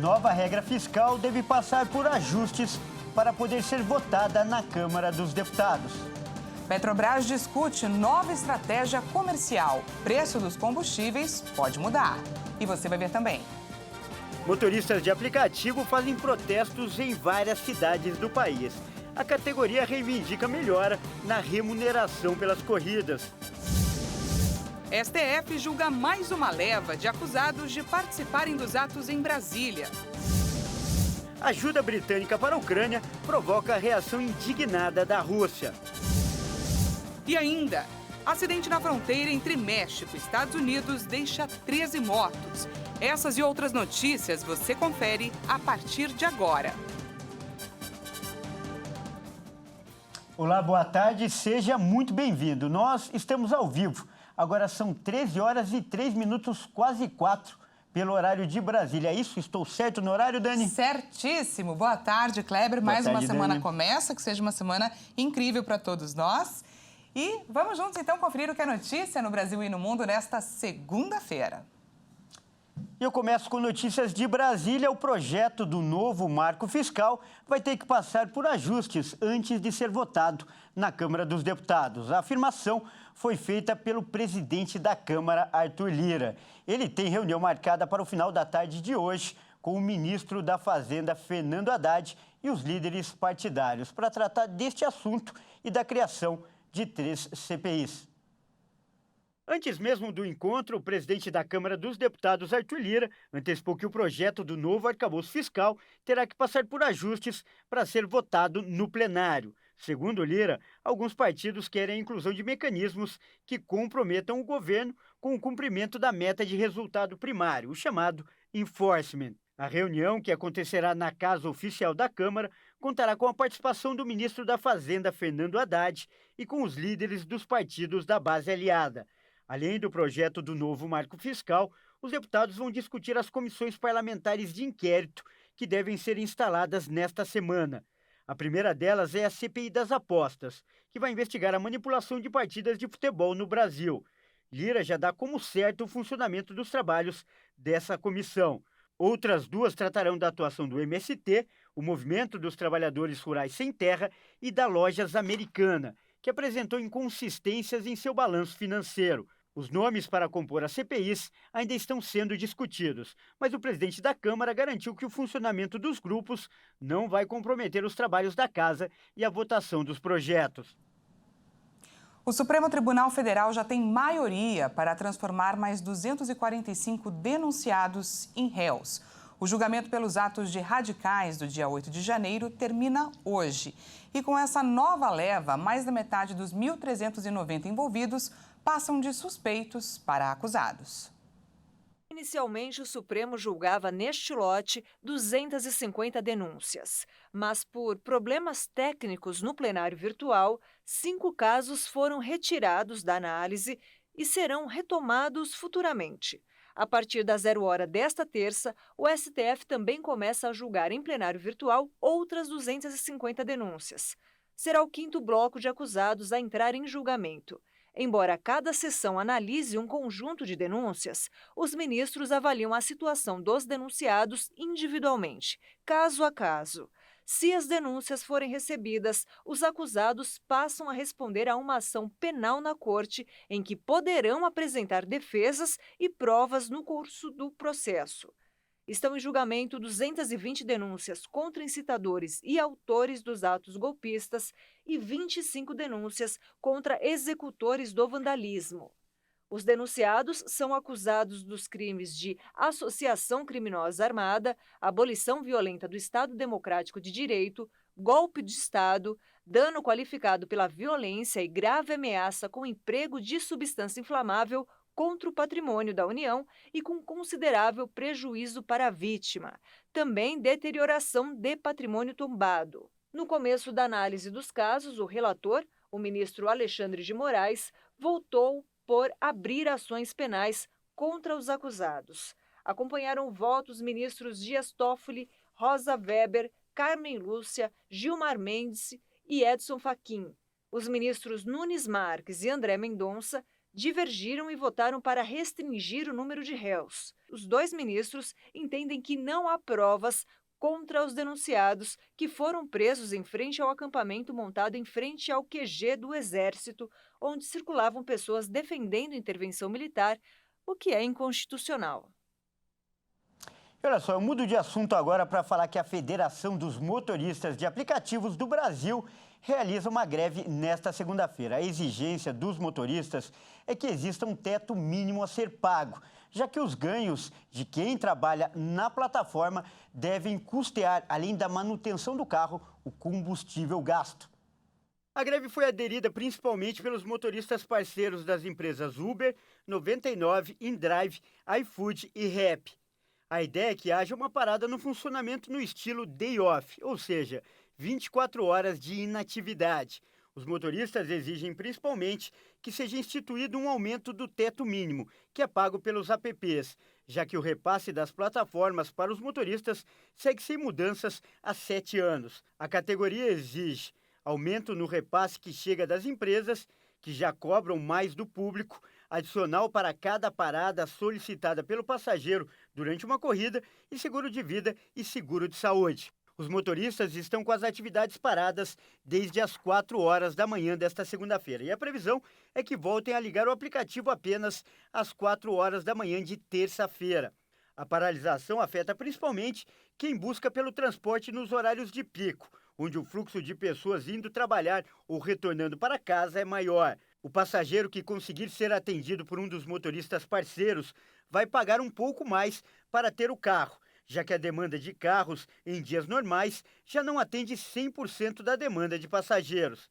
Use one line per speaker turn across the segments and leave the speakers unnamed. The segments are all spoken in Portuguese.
Nova regra fiscal deve passar por ajustes para poder ser votada na Câmara dos Deputados.
Petrobras discute nova estratégia comercial. Preço dos combustíveis pode mudar. E você vai ver também.
Motoristas de aplicativo fazem protestos em várias cidades do país. A categoria reivindica melhora na remuneração pelas corridas.
STF julga mais uma leva de acusados de participarem dos atos em Brasília.
Ajuda britânica para a Ucrânia provoca reação indignada da Rússia.
E ainda, acidente na fronteira entre México e Estados Unidos deixa 13 mortos. Essas e outras notícias você confere a partir de agora.
Olá, boa tarde, seja muito bem-vindo. Nós estamos ao vivo. Agora são 13 horas e 3 minutos, quase 4, pelo horário de Brasília. É isso? Estou certo no horário, Dani?
Certíssimo. Boa tarde, Kleber. Mais uma semana começa, que seja uma semana incrível para todos nós. E vamos juntos, então, conferir o que é notícia no Brasil e no mundo nesta segunda-feira.
Eu começo com notícias de Brasília. O projeto do novo marco fiscal vai ter que passar por ajustes antes de ser votado na Câmara dos Deputados. A afirmação foi feita pelo presidente da Câmara, Arthur Lira. Ele tem reunião marcada para o final da tarde de hoje com o ministro da Fazenda, Fernando Haddad, e os líderes partidários para tratar deste assunto e da criação de 3 CPIs. Antes mesmo do encontro, o presidente da Câmara dos Deputados, Arthur Lira, antecipou que o projeto do novo arcabouço fiscal terá que passar por ajustes para ser votado no plenário. Segundo Lira, alguns partidos querem a inclusão de mecanismos que comprometam o governo com o cumprimento da meta de resultado primário, o chamado enforcement. A reunião, que acontecerá na Casa Oficial da Câmara, contará com a participação do ministro da Fazenda, Fernando Haddad, e com os líderes dos partidos da base aliada. Além do projeto do novo marco fiscal, os deputados vão discutir as comissões parlamentares de inquérito que devem ser instaladas nesta semana. A primeira delas é a CPI das apostas, que vai investigar a manipulação de partidas de futebol no Brasil. Lira já dá como certo o funcionamento dos trabalhos dessa comissão. Outras 2 tratarão da atuação do MST, o Movimento dos Trabalhadores Rurais Sem Terra, e da Lojas Americana, que apresentou inconsistências em seu balanço financeiro. Os nomes para compor as CPIs ainda estão sendo discutidos, mas o presidente da Câmara garantiu que o funcionamento dos grupos não vai comprometer os trabalhos da Casa e a votação dos projetos.
O Supremo Tribunal Federal já tem maioria para transformar mais 245 denunciados em réus. O julgamento pelos atos de radicais do dia 8 de janeiro termina hoje. E com essa nova leva, mais da metade dos 1.390 envolvidos passam de suspeitos para acusados.
Inicialmente, o Supremo julgava neste lote 250 denúncias, mas por problemas técnicos no plenário virtual, 5 casos foram retirados da análise e serão retomados futuramente. A partir da 0 hora desta terça, o STF também começa a julgar em plenário virtual outras 250 denúncias. Será o 5º bloco de acusados a entrar em julgamento. Embora cada sessão analise um conjunto de denúncias, os ministros avaliam a situação dos denunciados individualmente, caso a caso. Se as denúncias forem recebidas, os acusados passam a responder a uma ação penal na Corte, em que poderão apresentar defesas e provas no curso do processo. Estão em julgamento 220 denúncias contra incitadores e autores dos atos golpistas e 25 denúncias contra executores do vandalismo. Os denunciados são acusados dos crimes de associação criminosa armada, abolição violenta do Estado Democrático de Direito, golpe de Estado, dano qualificado pela violência e grave ameaça com emprego de substância inflamável contra o patrimônio da União e com considerável prejuízo para a vítima. Também deterioração de patrimônio tombado. No começo da análise dos casos, o relator, o ministro Alexandre de Moraes, votou por abrir ações penais contra os acusados. Acompanharam o voto os ministros Dias Toffoli, Rosa Weber, Carmen Lúcia, Gilmar Mendes e Edson Fachin. Os ministros Nunes Marques e André Mendonça divergiram e votaram para restringir o número de réus. Os dois ministros entendem que não há provas contra os denunciados que foram presos em frente ao acampamento montado em frente ao QG do Exército, onde circulavam pessoas defendendo intervenção militar, o que é inconstitucional.
Olha só, eu mudo de assunto agora para falar que a Federação dos Motoristas de Aplicativos do Brasil realiza uma greve nesta segunda-feira. A exigência dos motoristas é que exista um teto mínimo a ser pago, já que os ganhos de quem trabalha na plataforma devem custear, além da manutenção do carro, o combustível gasto. A greve foi aderida principalmente pelos motoristas parceiros das empresas Uber, 99, InDrive, iFood e Rap. A ideia é que haja uma parada no funcionamento no estilo day off, ou seja, 24 horas de inatividade. Os motoristas exigem principalmente que seja instituído um aumento do teto mínimo, que é pago pelos apps, já que o repasse das plataformas para os motoristas segue sem mudanças há 7 anos. A categoria exige aumento no repasse que chega das empresas, que já cobram mais do público, adicional para cada parada solicitada pelo passageiro durante uma corrida e seguro de vida e seguro de saúde. Os motoristas estão com as atividades paradas desde as 4 horas da manhã desta segunda-feira e a previsão é que voltem a ligar o aplicativo apenas às 4 horas da manhã de terça-feira. A paralisação afeta principalmente quem busca pelo transporte nos horários de pico, onde o fluxo de pessoas indo trabalhar ou retornando para casa é maior. O passageiro que conseguir ser atendido por um dos motoristas parceiros vai pagar um pouco mais para ter o carro, já que a demanda de carros em dias normais já não atende 100% da demanda de passageiros.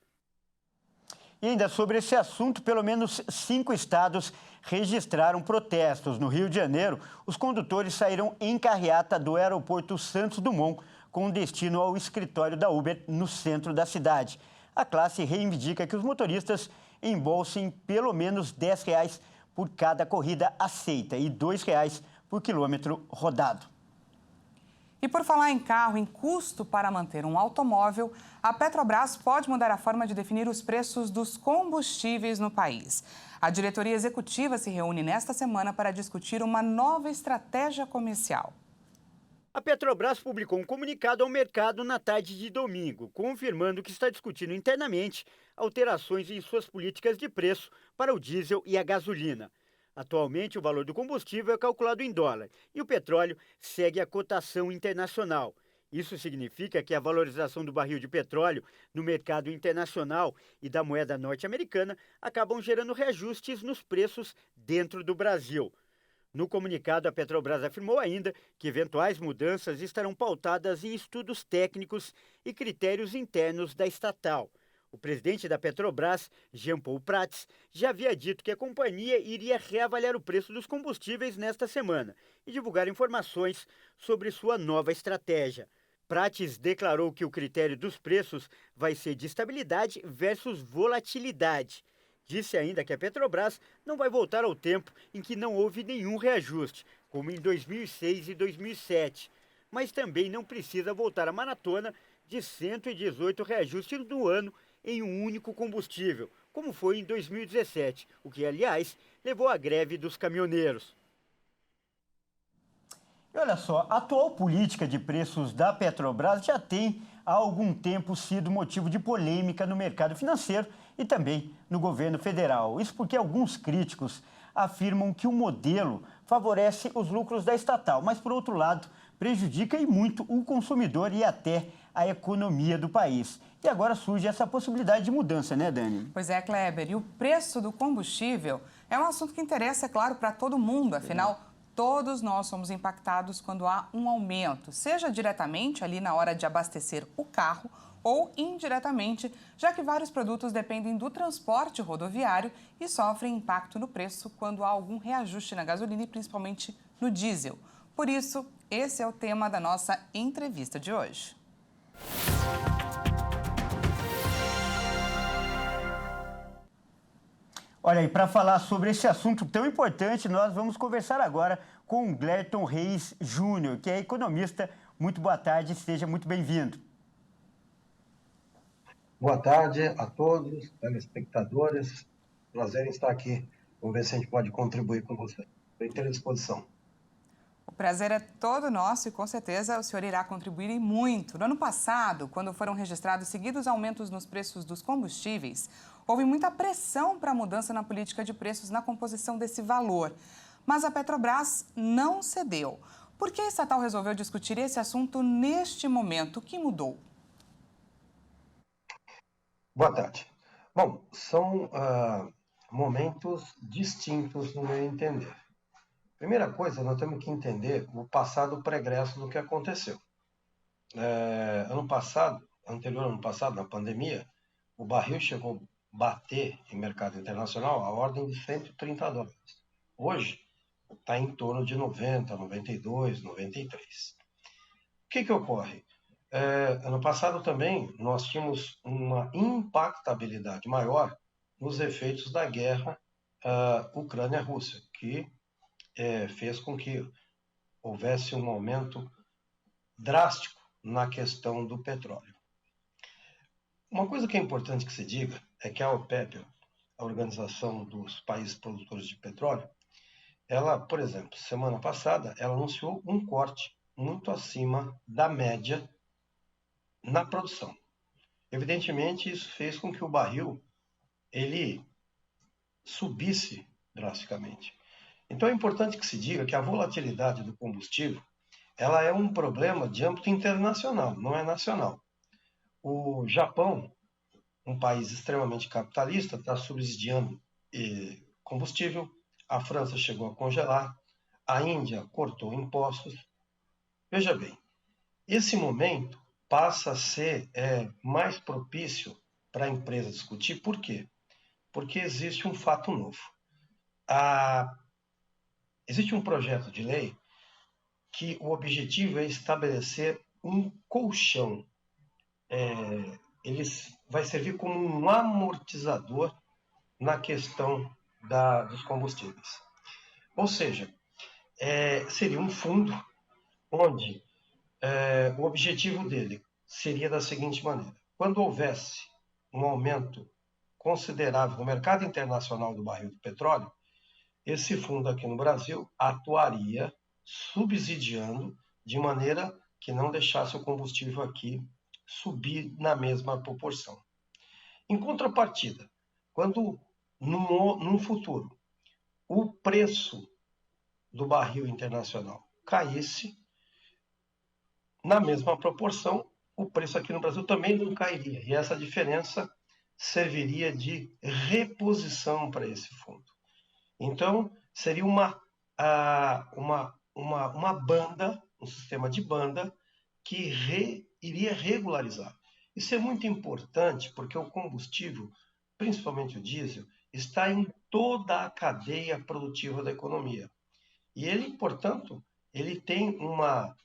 E ainda sobre esse assunto, pelo menos 5 estados registraram protestos. No Rio de Janeiro, os condutores saíram em carreata do aeroporto Santos Dumont, com destino ao escritório da Uber no centro da cidade. A classe reivindica que os motoristas embolsem pelo menos R$10 por cada corrida aceita e R$2 por quilômetro rodado.
E por falar em carro, em custo para manter um automóvel, a Petrobras pode mudar a forma de definir os preços dos combustíveis no país. A diretoria executiva se reúne nesta semana para discutir uma nova estratégia comercial.
A Petrobras publicou um comunicado ao mercado na tarde de domingo, confirmando que está discutindo internamente alterações em suas políticas de preço para o diesel e a gasolina. Atualmente, o valor do combustível é calculado em dólar e o petróleo segue a cotação internacional. Isso significa que a valorização do barril de petróleo no mercado internacional e da moeda norte-americana acabam gerando reajustes nos preços dentro do Brasil. No comunicado, a Petrobras afirmou ainda que eventuais mudanças estarão pautadas em estudos técnicos e critérios internos da estatal. O presidente da Petrobras, Jean Paul Prats, já havia dito que a companhia iria reavaliar o preço dos combustíveis nesta semana e divulgar informações sobre sua nova estratégia. Prats declarou que o critério dos preços vai ser de estabilidade versus volatilidade. Disse ainda que a Petrobras não vai voltar ao tempo em que não houve nenhum reajuste, como em 2006 e 2007, mas também não precisa voltar à maratona de 118 reajustes no ano em um único combustível, como foi em 2017, o que, aliás, levou à greve dos caminhoneiros. E olha só, a atual política de preços da Petrobras já tem há algum tempo sido motivo de polêmica no mercado financeiro e também no governo federal. Isso porque alguns críticos afirmam que o modelo favorece os lucros da estatal, mas, por outro lado, prejudica e muito o consumidor e até a economia do país. E agora surge essa possibilidade de mudança, né, Dani?
Pois é, Kleber. E o preço do combustível é um assunto que interessa, é claro, para todo mundo. Afinal, todos nós somos impactados quando há um aumento, seja diretamente ali na hora de abastecer o carro ou indiretamente, já que vários produtos dependem do transporte rodoviário e sofrem impacto no preço quando há algum reajuste na gasolina e principalmente no diesel. Por isso, esse é o tema da nossa entrevista de hoje.
Olha, e para falar sobre esse assunto tão importante, nós vamos conversar agora com o Glerton Reis Júnior, que é economista. Muito boa tarde, seja muito bem-vindo.
Boa tarde a todos, telespectadores. Prazer em estar aqui Vamos ver se a gente pode contribuir com você. Estou inteiro à disposição.
O prazer é todo nosso e, com certeza, o senhor irá contribuir e muito. No ano passado, quando foram registrados seguidos aumentos nos preços dos combustíveis, houve muita pressão para a mudança na política de preços na composição desse valor. Mas a Petrobras não cedeu. Por que a estatal resolveu discutir esse assunto neste momento? O que mudou?
Boa tarde. Bom, são momentos distintos no meu entender. Primeira coisa, nós temos que entender o passado pregresso do que aconteceu. Anterior ano passado, na pandemia, o barril chegou a bater em mercado internacional a ordem de $130. Hoje, está em torno de 90, 92, 93. O que ocorre? Ano passado também nós tínhamos uma impactabilidade maior nos efeitos da guerra Ucrânia-Rússia, que fez com que houvesse um aumento drástico na questão do petróleo. Uma coisa que é importante que se diga é que a OPEP, a Organização dos Países Produtores de Petróleo, ela, por exemplo, semana passada, ela anunciou um corte muito acima da média na produção. Evidentemente, isso fez com que o barril ele subisse drasticamente. Então é importante que se diga que a volatilidade do combustível ela é um problema de âmbito internacional, não é nacional. O Japão, um país extremamente capitalista, está subsidiando combustível. A França chegou a congelar, a Índia cortou impostos. Veja bem, esse momento passa a ser mais propício para a empresa discutir. Por quê? Porque existe um fato novo. Existe um projeto de lei que o objetivo é estabelecer um colchão. Ele vai servir como um amortizador na questão dos combustíveis. Ou seja, seria um fundo onde o objetivo dele seria da seguinte maneira: quando houvesse um aumento considerável no mercado internacional do barril de petróleo, esse fundo aqui no Brasil atuaria subsidiando de maneira que não deixasse o combustível aqui subir na mesma proporção. Em contrapartida, quando num futuro o preço do barril internacional caísse, na mesma proporção, o preço aqui no Brasil também não cairia. E essa diferença serviria de reposição para esse fundo. Então, seria uma banda, um sistema de banda, que iria regularizar. Isso é muito importante porque o combustível, principalmente o diesel, está em toda a cadeia produtiva da economia. E ele, portanto, ele tem uma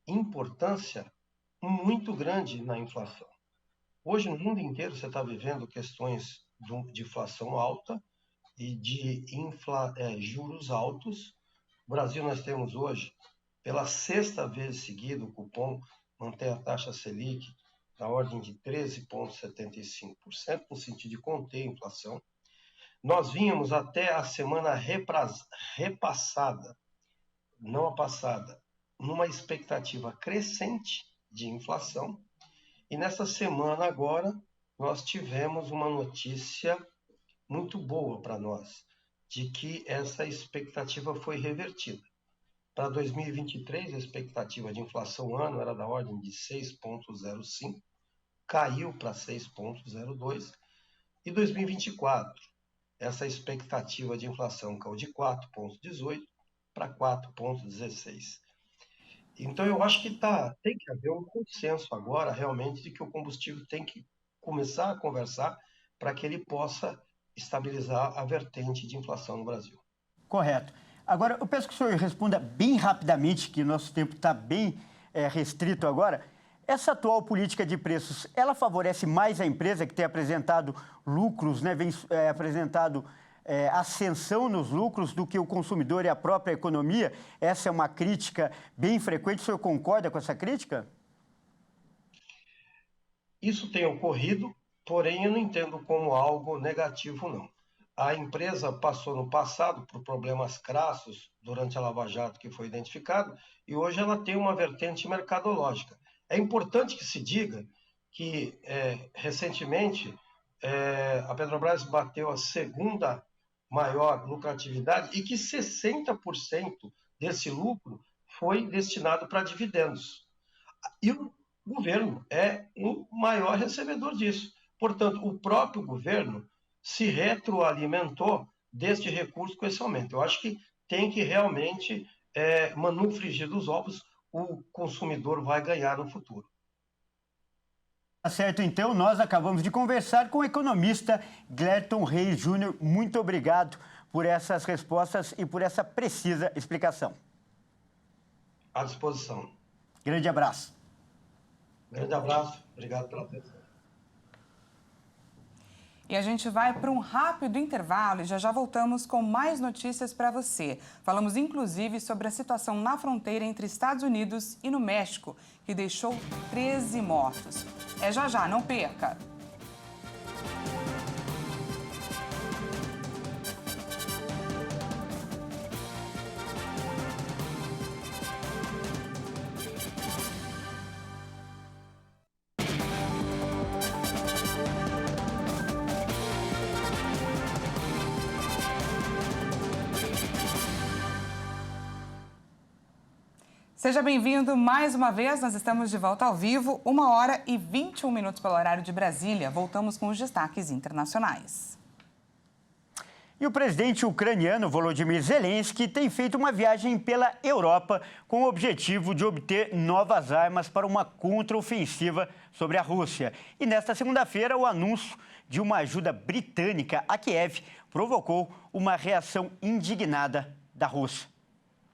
importância muito grande na inflação. Hoje, no mundo inteiro, você está vivendo questões de inflação alta e de juros altos. No Brasil, nós temos hoje, pela sexta vez seguida, o cupom mantém a taxa Selic na ordem de 13,75%, no sentido de conter a inflação. Nós vínhamos até a semana repassada, não a passada, numa expectativa crescente de inflação. E nessa semana agora, nós tivemos uma notícia muito boa para nós, de que essa expectativa foi revertida. Para 2023, a expectativa de inflação ano era da ordem de 6,05, caiu para 6,02. E 2024, essa expectativa de inflação caiu de 4,18 para 4,16. Então, eu acho que tem que haver um consenso agora, realmente, de que o combustível tem que começar a conversar para que ele possa estabilizar a vertente de inflação no Brasil.
Correto. Agora, eu peço que o senhor responda bem rapidamente, que nosso tempo está bem restrito agora. Essa atual política de preços, ela favorece mais a empresa que tem apresentado lucros, né, vem apresentado ascensão nos lucros do que o consumidor e a própria economia? Essa é uma crítica bem frequente. O senhor concorda com essa crítica?
Isso tem ocorrido, porém eu não entendo como algo negativo, não. a empresa passou no passado por problemas crassos durante a Lava Jato que foi identificado e hoje ela tem uma vertente mercadológica. É importante que se diga que recentemente a Petrobras bateu a segunda maior lucratividade e que 60% desse lucro foi destinado para dividendos. E o governo é o maior recebedor disso. Portanto, o próprio governo se retroalimentou deste recurso com esse aumento. Eu acho que tem que realmente, no frigir dos ovos, o consumidor vai ganhar no futuro.
Tá certo, então, nós acabamos de conversar com o economista Glerton Reis Júnior. Muito obrigado por essas respostas e por essa precisa explicação.
À disposição.
Grande abraço.
Grande abraço, obrigado pela atenção.
E a gente vai para um rápido intervalo e já voltamos com mais notícias para você. Falamos inclusive sobre a situação na fronteira entre Estados Unidos e no México, que deixou 13 mortos. É já, não perca! Seja bem-vindo mais uma vez, nós estamos de volta ao vivo, 1h21 pelo horário de Brasília. Voltamos com os destaques internacionais.
E o presidente ucraniano Volodymyr Zelensky tem feito uma viagem pela Europa com o objetivo de obter novas armas para uma contraofensiva sobre a Rússia. E nesta segunda-feira, o anúncio de uma ajuda britânica a Kiev provocou uma reação indignada da Rússia.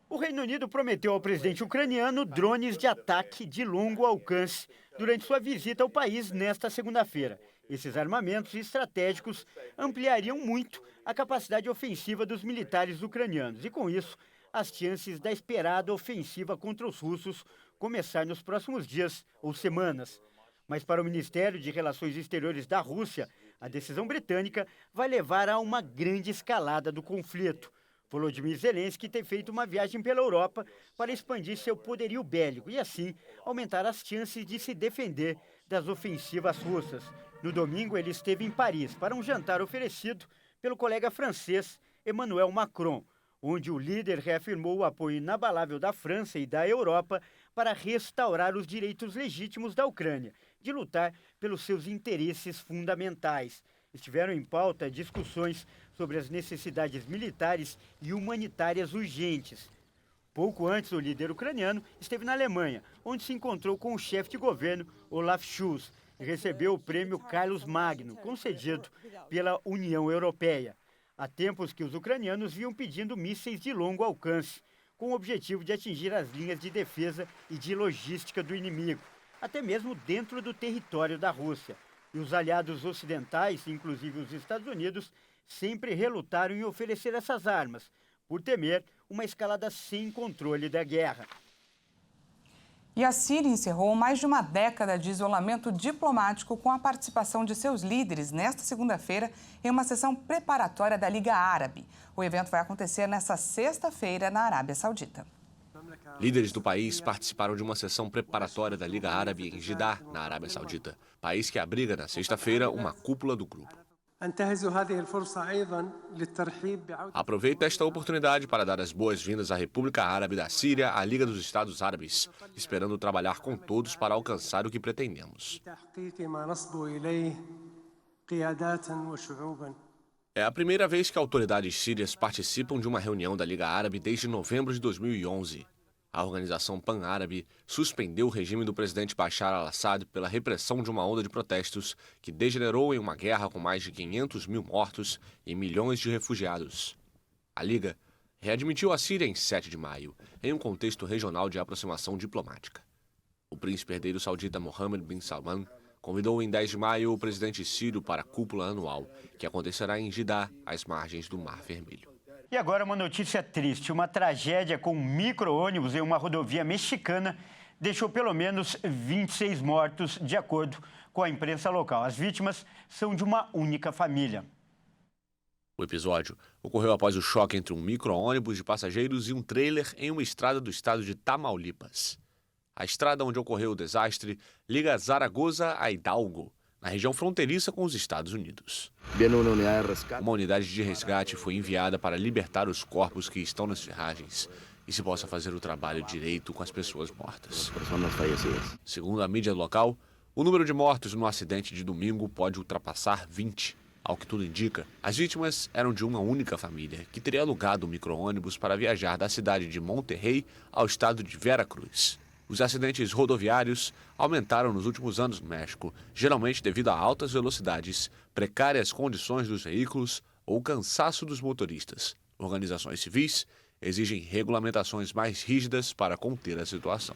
O Reino Unido prometeu ao presidente ucraniano drones de ataque de longo alcance durante sua visita ao país nesta segunda-feira. Esses armamentos estratégicos ampliariam muito a capacidade ofensiva dos militares ucranianos e, com isso, as chances da esperada ofensiva contra os russos começar nos próximos dias ou semanas. Mas para o Ministério de Relações Exteriores da Rússia, a decisão britânica vai levar a uma grande escalada do conflito. Volodymyr Zelensky tem feito uma viagem pela Europa para expandir seu poderio bélico e, assim, aumentar as chances de se defender das ofensivas russas. No domingo, ele esteve em Paris para um jantar oferecido pelo colega francês Emmanuel Macron, onde o líder reafirmou o apoio inabalável da França e da Europa para restaurar os direitos legítimos da Ucrânia de lutar pelos seus interesses fundamentais. Estiveram em pauta discussões sobre as necessidades militares e humanitárias urgentes. Pouco antes, o líder ucraniano esteve na Alemanha, onde se encontrou com o chefe de governo Olaf Scholz e recebeu o prêmio Carlos Magno, concedido pela União Europeia. Há tempos que os ucranianos vinham pedindo mísseis de longo alcance, com o objetivo de atingir as linhas de defesa e de logística do inimigo, até mesmo dentro do território da Rússia. E os aliados ocidentais, inclusive os Estados Unidos, sempre relutaram em oferecer essas armas, por temer uma escalada sem controle da guerra.
E a Síria encerrou mais de uma década de isolamento diplomático com a participação de seus líderes nesta segunda-feira em uma sessão preparatória da Liga Árabe. O evento vai acontecer nesta sexta-feira na Arábia Saudita.
Líderes do país participaram de uma sessão preparatória da Liga Árabe em Jeddah, na Arábia Saudita, país que abriga na sexta-feira uma cúpula do grupo. Aproveito esta oportunidade para dar as boas-vindas à República Árabe da Síria, à Liga dos Estados Árabes, esperando trabalhar com todos para alcançar o que pretendemos. É a primeira vez que autoridades sírias participam de uma reunião da Liga Árabe desde novembro de 2011. A organização pan-árabe suspendeu o regime do presidente Bashar al-Assad pela repressão de uma onda de protestos que degenerou em uma guerra com mais de 500 mil mortos e milhões de refugiados. A Liga readmitiu a Síria em 7 de maio, em um contexto regional de aproximação diplomática. O príncipe herdeiro saudita Mohammed bin Salman convidou em 10 de maio o presidente sírio para a cúpula anual, que acontecerá em Jeddah, às margens do Mar Vermelho.
E agora uma notícia triste. Uma tragédia com um micro-ônibus em uma rodovia mexicana deixou pelo menos 26 mortos, de acordo com a imprensa local. As vítimas são de uma única família.
O episódio ocorreu após o choque entre um micro-ônibus de passageiros e um trailer em uma estrada do estado de Tamaulipas. A estrada onde ocorreu o desastre liga Zaragoza a Hidalgo, na região fronteiriça com os Estados Unidos. Uma unidade de resgate foi enviada para libertar os corpos que estão nas ferragens e se possa fazer o trabalho direito com as pessoas mortas. Segundo a mídia local, o número de mortos no acidente de domingo pode ultrapassar 20. Ao que tudo indica, as vítimas eram de uma única família, que teria alugado um micro-ônibus para viajar da cidade de Monterrey ao estado de Veracruz. Os acidentes rodoviários aumentaram nos últimos anos no México, geralmente devido a altas velocidades, precárias condições dos veículos ou cansaço dos motoristas. Organizações civis exigem regulamentações mais rígidas para conter a situação.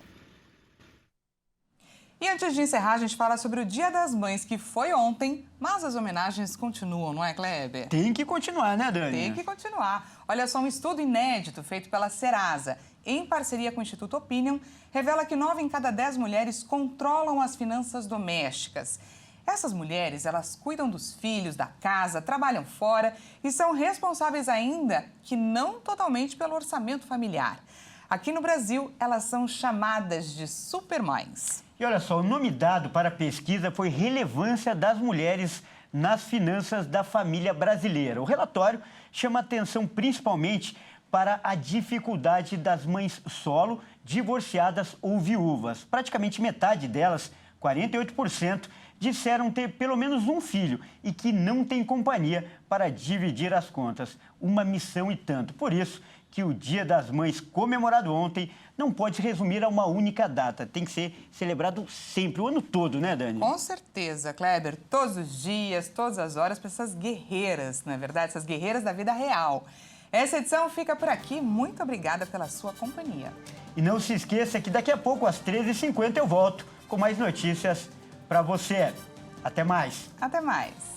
E antes de encerrar, a gente fala sobre o Dia das Mães, que foi ontem, mas as homenagens continuam, não é, Kleber?
Tem que continuar, né, Dani?
Tem que continuar. Olha só, um estudo inédito feito pela Serasa, em parceria com o Instituto Opinion, revela que 9 em cada 10 mulheres controlam as finanças domésticas. Essas mulheres, elas cuidam dos filhos, da casa, trabalham fora e são responsáveis ainda que não totalmente pelo orçamento familiar. Aqui no Brasil, elas são chamadas de supermães.
E olha só, o nome dado para a pesquisa foi Relevância das Mulheres nas Finanças da Família Brasileira. O relatório chama atenção principalmente para a dificuldade das mães solo, divorciadas ou viúvas. Praticamente metade delas, 48%, disseram ter pelo menos um filho e que não tem companhia para dividir as contas. Uma missão e tanto. Por isso que o Dia das Mães, comemorado ontem, não pode se resumir a uma única data. Tem que ser celebrado sempre, o ano todo, né, Dani?
Com certeza, Kleber. Todos os dias, todas as horas, para essas guerreiras, não é verdade? Essas guerreiras da vida real. Essa edição fica por aqui. Muito obrigada pela sua companhia.
E não se esqueça que daqui a pouco, às 13h50, eu volto com mais notícias para você. Até mais.
Até mais.